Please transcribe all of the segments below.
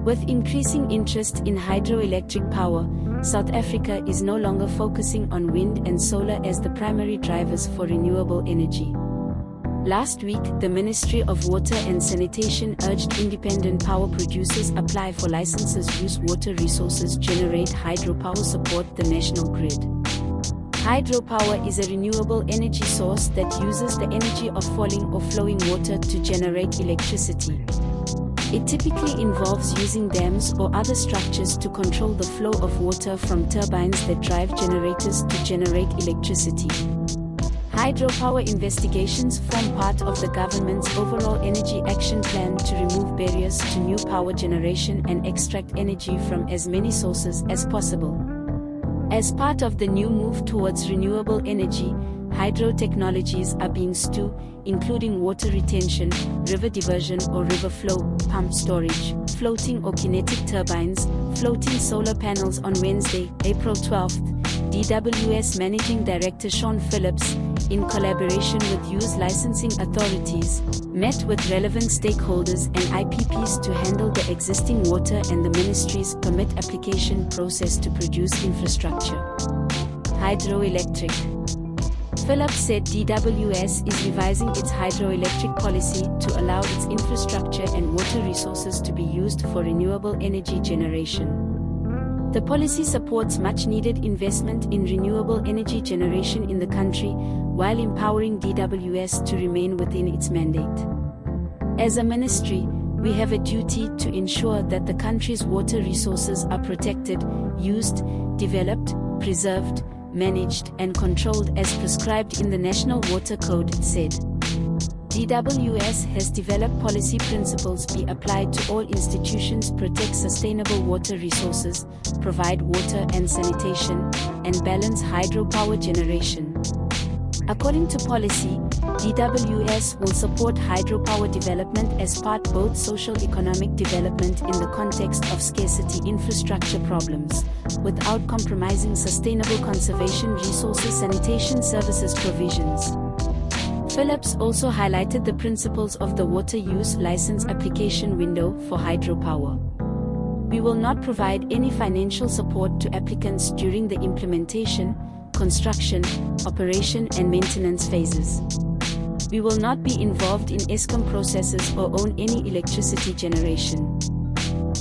With increasing interest in hydroelectric power, South Africa is no longer focusing on wind and solar as the primary drivers for renewable energy. Last week, the Ministry of Water and Sanitation urged independent power producers apply for licenses use water resources generate hydropower support the national grid. Hydropower is a renewable energy source that uses the energy of falling or flowing water to generate electricity. It typically involves using dams or other structures to control the flow of water from turbines that drive generators to generate electricity. Hydropower investigations form part of the government's overall energy action plan to remove barriers to new power generation and extract energy from as many sources as possible. As part of the new move towards renewable energy, hydro technologies are being studied, including water retention, river diversion or river flow, pump storage, floating or kinetic turbines, floating solar panels. On Wednesday, April 12, DWS Managing Director Sean Phillips, in collaboration with use licensing authorities, met with relevant stakeholders and IPPs to handle the existing water and the ministry's permit application process to produce infrastructure. Hydroelectric. Phillips said DWS is revising its hydroelectric policy to allow its infrastructure and water resources to be used for renewable energy generation. The policy supports much-needed investment in renewable energy generation in the country, while empowering DWS to remain within its mandate. As a ministry, we have a duty to ensure that the country's water resources are protected, used, developed, preserved, managed and controlled as prescribed in the National Water Code, said. DWS has developed policy principles be applied to all institutions, protect sustainable water resources, provide water and sanitation, and balance hydropower generation. According to policy, DWS will support hydropower development as part both social-economic development in the context of scarcity infrastructure problems, without compromising sustainable conservation resources sanitation services provisions. Phillips also highlighted the principles of the water use license application window for hydropower. We will not provide any financial support to applicants during the implementation, construction, operation and maintenance phases. We will not be involved in ESCOM processes or own any electricity generation.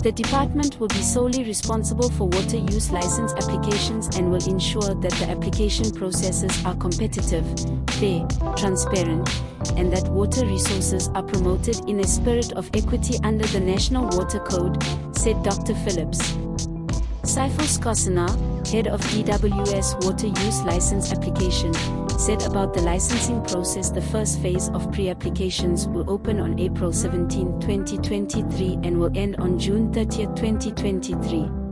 The department will be solely responsible for water use license applications and will ensure that the application processes are competitive, fair, transparent, and that water resources are promoted in a spirit of equity under the National Water Code, said Dr. Phillips. Saiful Skosana, head of DWS Water Use License Application, said about the licensing process the first phase of pre-applications will open on April 17, 2023 and will end on June 30, 2023.